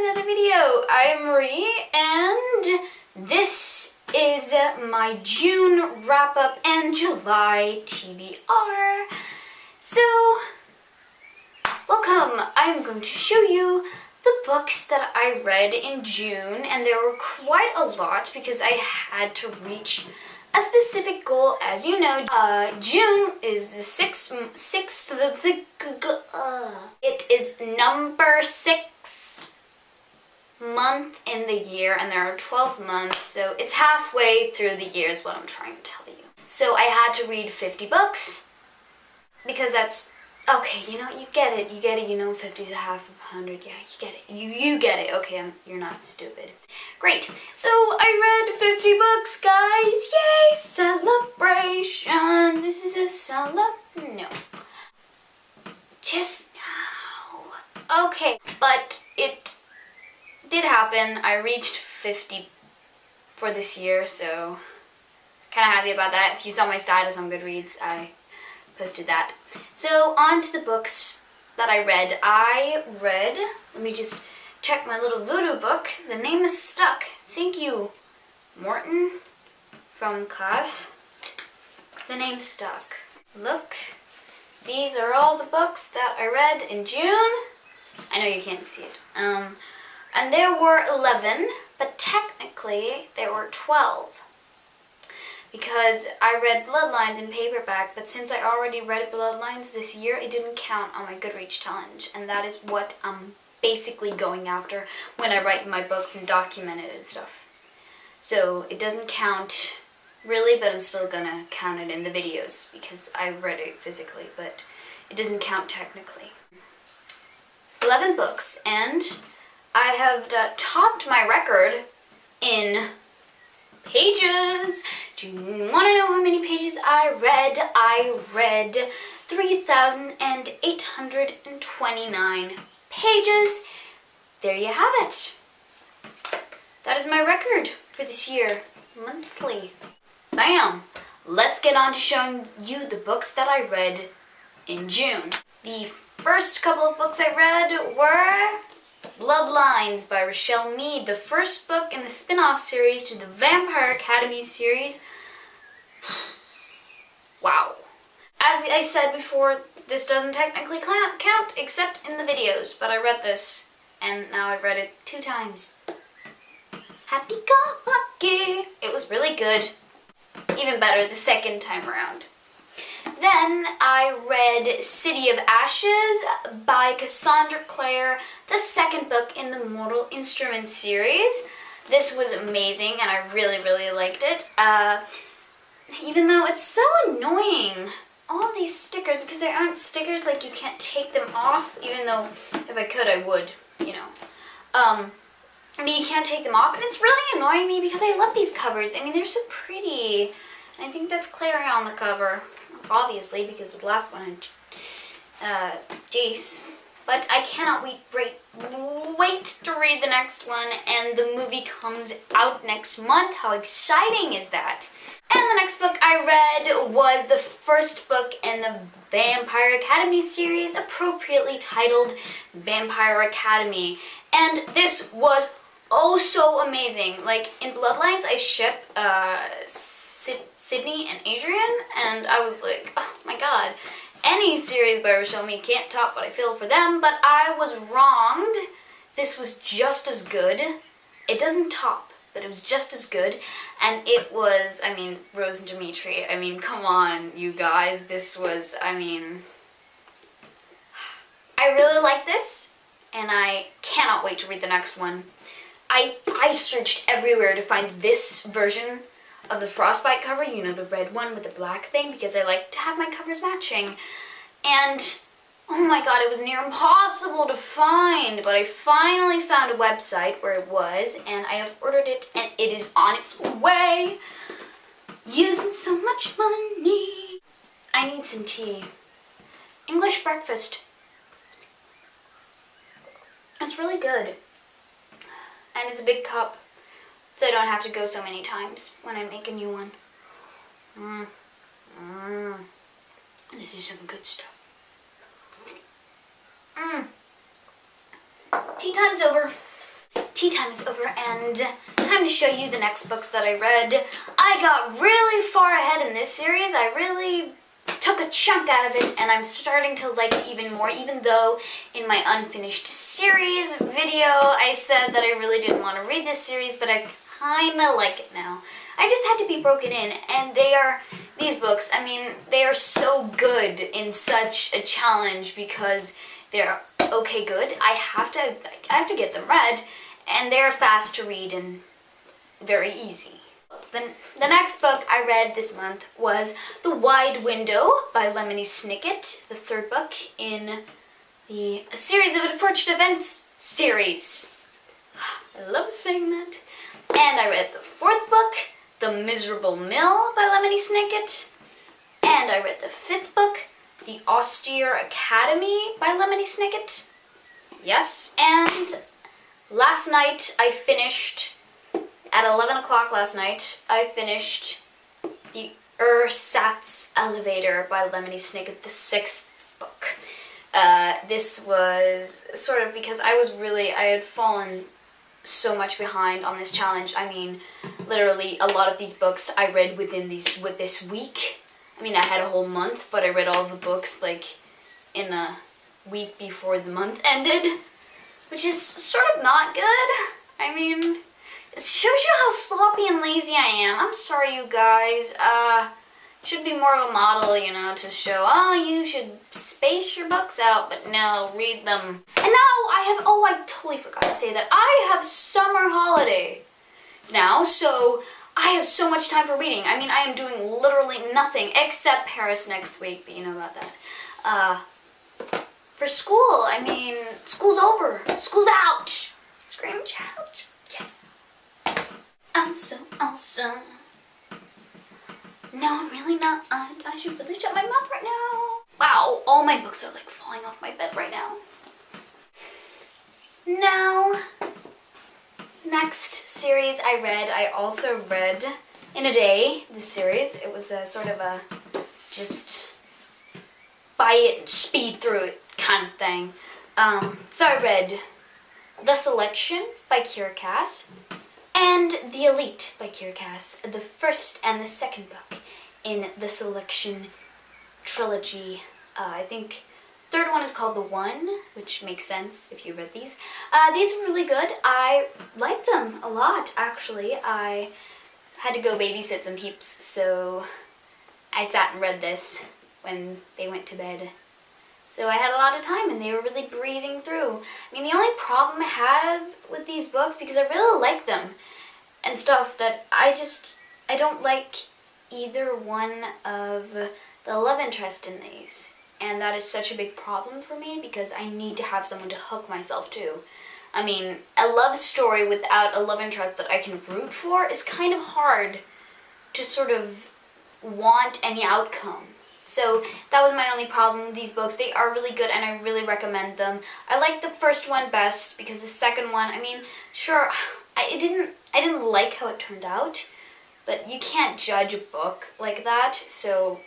another video. I'm Marie, and this is my June wrap-up and July TBR. So, welcome. I'm going to show you the books that I read in June, and there were quite a lot because I had to reach a specific goal. As you know, June is the sixth it is number 6 month in the year, and there are 12 months, so it's halfway through the year is what I'm trying to tell you. So I had to read 50 books because that's okay. You know, you get it. You know, 50 is a half of 100. Yeah, you get it. You get it. Okay, you're not stupid. Great. So I read 50 books, guys. Yay! Celebration. This is a no. Just now. Okay, but it did happen. I reached 50 for this year, so kind of happy about that. If you saw my status on Goodreads, I posted that. So on to the books that I read. Let me just check my little voodoo book. The name is stuck. Thank you, Morton from class. The name's stuck. Look, these are all the books that I read in June. I know you can't see it. And there were 11, but technically there were 12. Because I read Bloodlines in paperback, but since I already read Bloodlines this year, it didn't count on my Goodreads challenge, and that is what I'm basically going after when I write my books and document it and stuff. So it doesn't count really, but I'm still gonna count it in the videos because I read it physically, but it doesn't count technically. 11 books, and I have topped my record in pages. Do you want to know how many pages I read? I read 3,829 pages. There you have it. That is my record for this year, monthly. Bam! Let's get on to showing you the books that I read in June. The first couple of books I read were Bloodlines by Rochelle Mead, the first book in the spin-off series to the Vampire Academy series. Wow. As I said before, this doesn't technically count except in the videos, but I read this, and now I've read it 2 times. Happy-go-lucky! It was really good. Even better the second time around. Then I read City of Ashes by Cassandra Clare, the second book in the Mortal Instruments series. This was amazing, and I really, really liked it. Even though it's so annoying, all these stickers, because they aren't stickers, like you can't take them off, even though if I could, I would, you know. I mean, you can't take them off, and it's really annoying me because I love these covers. I mean, they're so pretty. And I think that's Claire on the cover. Obviously, because the last one had Jace. But I cannot wait to read the next one, and the movie comes out next month. How exciting is that? And the next book I read was the first book in the Vampire Academy series, appropriately titled Vampire Academy. And this was oh so amazing. Like, in Bloodlines, I ship Sydney and Adrian, and I was like, oh my god, any series by Rochelle Mead can't top what I feel for them, but I was wronged. This was just as good. It doesn't top, but it was just as good, and it was, I mean, Rose and Dimitri, I mean, come on, you guys, this was, I mean, I really like this, and I cannot wait to read the next one. I searched everywhere to find this version of the Frostbite cover, you know, the red one with the black thing, because I like to have my covers matching. And, oh my god, it was near impossible to find, but I finally found a website where it was, and I have ordered it, and it is on its way. Using so much money. I need some tea. English breakfast. It's really good. And it's a big cup, so I don't have to go so many times when I make a new one. This is some good stuff. Tea time's over. tea time is over and time to show you the next books that I read. I got really far ahead in this series. I really took a chunk out of it and I'm starting to like it even more, even though in my unfinished series video I said that I really didn't want to read this series, but I kind of like it now. I just had to be broken in, and these books, I mean, they are so good in such a challenge because they're okay good. I have to get them read, and they're fast to read and very easy. The next book I read this month was The Wide Window by Lemony Snicket, the third book in the series of Unfortunate Events series. I love saying that. And I read the fourth book, The Miserable Mill by Lemony Snicket. And I read the fifth book, The Austere Academy by Lemony Snicket. Yes, and last night I finished, at 11 o'clock last night, I finished The Ersatz Elevator by Lemony Snicket, the sixth book. This was sort of because I had fallen so much behind on this challenge. I mean, literally a lot of these books I read with this week. I mean, I had a whole month, but I read all the books like in a week before the month ended, which is sort of not good. I mean, it shows you how sloppy and lazy I am. I'm sorry, you guys. Should be more of a model, you know, to show, oh, you should space your books out, but no, read them. And now I totally forgot to say that I have summer holidays now, so I have so much time for reading. I mean, I am doing literally nothing except Paris next week, but you know about that. For school, I mean, school's over. School's out. Scream out. Yeah. I'm so awesome. No, I'm really not. I should really shut my mouth right now. Wow, all my books are like falling off my bed right now. Now, next series I also read in a day, this series. It was a sort of a just buy it, speed through it kind of thing. So I read The Selection by Kira Cass and The Elite by Kira Cass, the first and the second book in the Selection trilogy. I think third one is called The One, which makes sense if you read these. These were really good. I liked them a lot, actually. I had to go babysit some peeps, so I sat and read this when they went to bed. So I had a lot of time and they were really breezing through. I mean, the only problem I have with these books, because I really like them and stuff, that I don't like either one of the love interest in these. And that is such a big problem for me because I need to have someone to hook myself to. I mean, a love story without a love interest that I can root for is kind of hard to sort of want any outcome. So that was my only problem with these books. They are really good and I really recommend them. I like the first one best because the second one, I mean, sure, I didn't like how it turned out, but you can't judge a book like that, so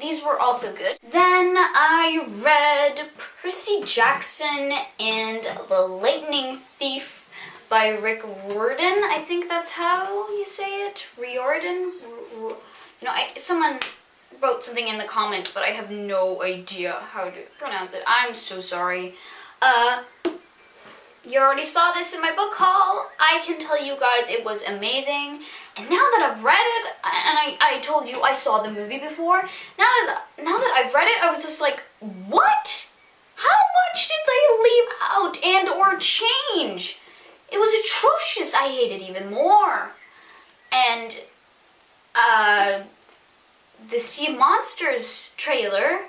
these were also good. Then I read Percy Jackson and the Lightning Thief by Rick Riordan. I think that's how you say it. Riordan? You know, someone wrote something in the comments, but I have no idea how to pronounce it. I'm so sorry. You already saw this in my book haul. I can tell you guys it was amazing. And now that I've read it, and I told you I saw the movie before, now that I've read it, I was just like, what? How much did they leave out and or change? It was atrocious. I hate it even more. And the Sea of Monsters trailer,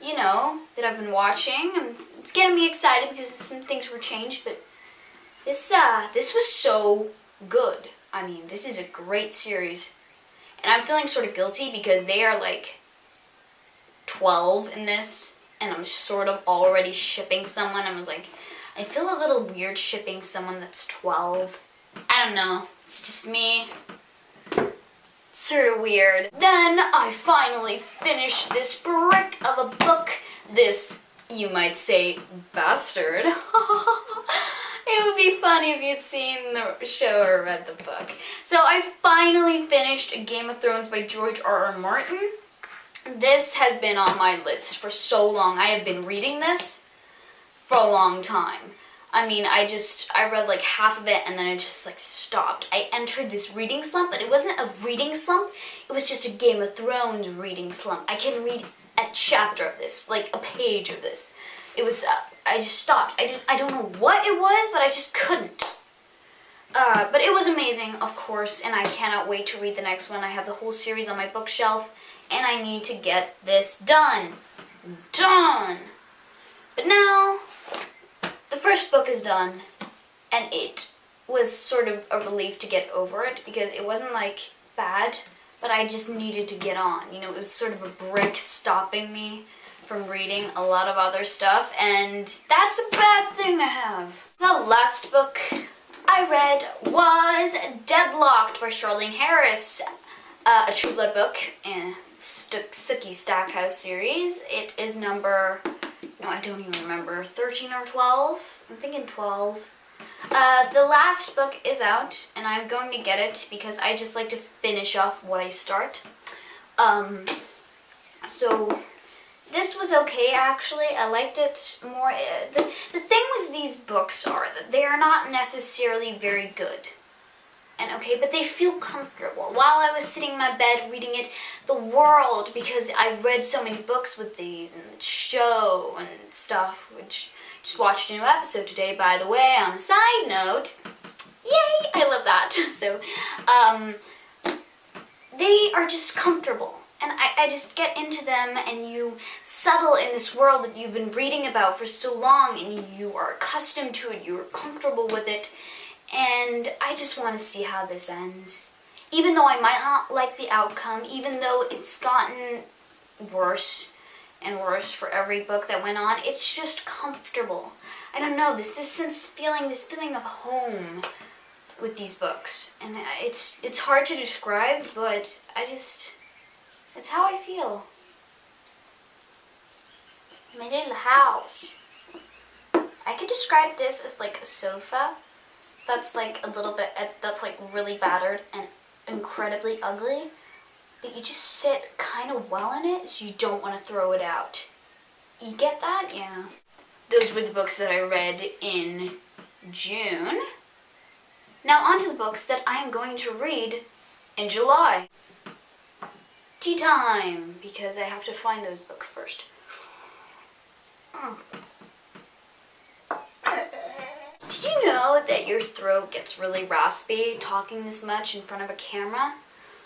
you know, that I've been watching, and it's getting me excited because some things were changed, but this was so good. I mean, this is a great series. And I'm feeling sort of guilty because they are like 12 in this, and I'm sort of already shipping someone. I was like, I feel a little weird shipping someone that's 12. I don't know, it's just me. It's sort of weird. Then I finally finished this brick of a book, this, you might say, bastard. It would be funny if you'd seen the show or read the book. So I finally finished Game of Thrones by George R.R. Martin. This has been on my list for so long. I have been reading this for a long time. I mean, I read like half of it and then it just like stopped. I entered this reading slump, but it wasn't a reading slump. It was just a Game of Thrones reading slump. I can read a chapter of this, like a page of this. It was, I just stopped. I don't know what it was, but I just couldn't. But it was amazing, of course, and I cannot wait to read the next one. I have the whole series on my bookshelf, and I need to get this done. Done! But now, the first book is done, and it was sort of a relief to get over it, because it wasn't, like, bad, but I just needed to get on. You know, it was sort of a brick stopping me from reading a lot of other stuff, and that's a bad thing to have. The last book I read was Deadlocked by Charlene Harris, a True Blood book in Sookie Stackhouse series. It is number, no, I don't even remember, 13 or 12? I'm thinking 12. The last book is out, and I'm going to get it because I just like to finish off what I start. So this was okay, actually. I liked it more. The thing with these books are that they are not necessarily very good. And okay, but they feel comfortable. While I was sitting in my bed reading it, the world, because I've read so many books with these, and the show and stuff, which just watched a new episode today, by the way, on a side note. Yay! I love that. So, they are just comfortable. And I just get into them, and you settle in this world that you've been reading about for so long, and you are accustomed to it, you're comfortable with it, and I just want to see how this ends. Even though I might not like the outcome, even though it's gotten worse and worse for every book that went on, it's just comfortable. I don't know, this feeling of home with these books. And it's hard to describe, but it's how I feel. My little house. I could describe this as like a sofa that's like a little bit, that's like really battered and incredibly ugly, but you just sit kind of well in it, so you don't want to throw it out. You get that? Yeah. Those were the books that I read in June. Now on to the books that I am going to read in July. Tea time, because I have to find those books first. Did you know that your throat gets really raspy talking this much in front of a camera?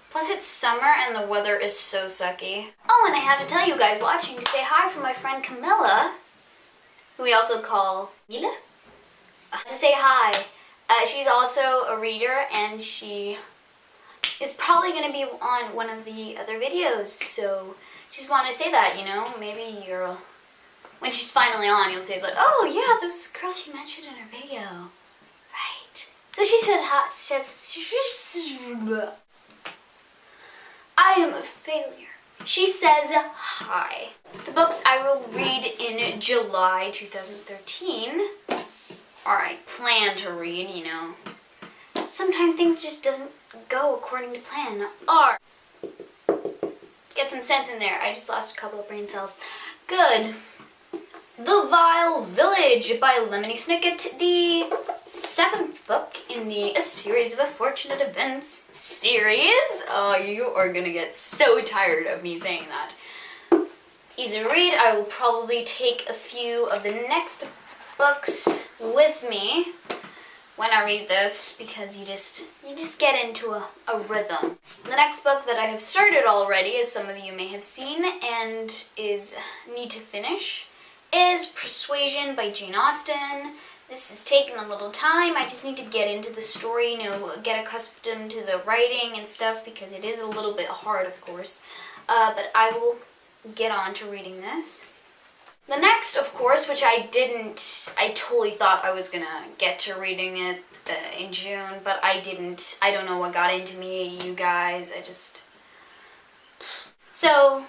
Plus it's summer and the weather is so sucky. Oh, and I have to tell you guys watching to say hi from my friend Camilla, who we also call Mila, to say hi. She's also a reader, and she is probably going to be on one of the other videos, so just wanted to say that, you know, maybe when she's finally on, you'll say like, oh yeah, those girls she mentioned in her video. Right. So she said hi, I am a failure. She says hi. The books I will read in July 2013, or I plan to read, you know. Sometimes things just doesn't go according to plan. Or get some sense in there. I just lost a couple of brain cells. Good. The Vile Village by Lemony Snicket, the 7th book in the A Series of Unfortunate Events series. Oh, you are gonna get so tired of me saying that. Easy to read. I will probably take a few of the next books with me when I read this, because you just get into a rhythm. The next book that I have started already, as some of you may have seen, and need to finish, is Persuasion by Jane Austen. This has taken a little time. I just need to get into the story, you know, get accustomed to the writing and stuff, because it is a little bit hard, of course. But I will get on to reading this. The next, of course, which I totally thought I was gonna get to reading it in June, but I didn't. I don't know what got into me, you guys. So,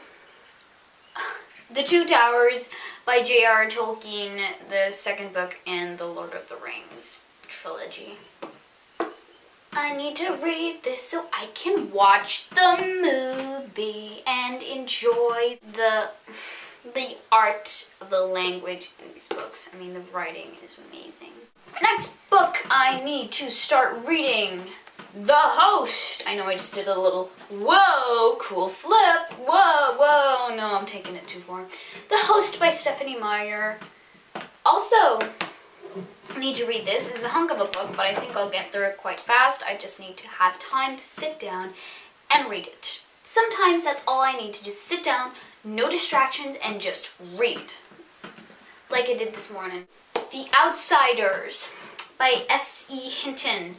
The Two Towers by J.R. Tolkien, the second book in the Lord of the Rings trilogy. I need to read this so I can watch the movie and enjoy the art, the language in these books. I mean, the writing is amazing. Next book I need to start reading. The Host. I know I just did a little, whoa, cool flip. Whoa, no, I'm taking it too far. The Host by Stephanie Meyer. Also, I need to read this. It's a hunk of a book, but I think I'll get through it quite fast. I just need to have time to sit down and read it. Sometimes that's all I need, to just sit down, no distractions, and just read. Like I did this morning. The Outsiders by S.E. Hinton.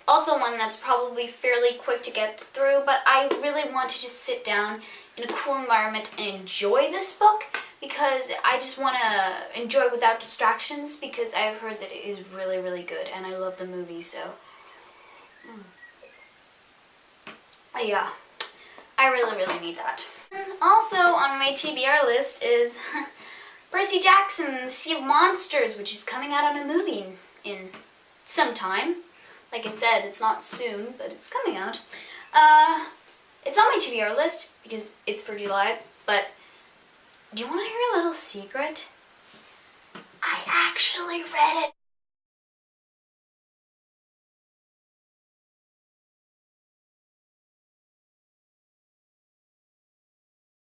Also one that's probably fairly quick to get through, but I really want to just sit down in a cool environment and enjoy this book, because I just want to enjoy it without distractions, because I've heard that it is really, really good, and I love the movie, so yeah, I really, really need that. Also on my TBR list is Percy Jackson, The Sea of Monsters, which is coming out on a movie in some time. Like I said, it's not soon, but it's coming out. It's on my TBR list because it's for July, but do you want to hear a little secret? I actually read it.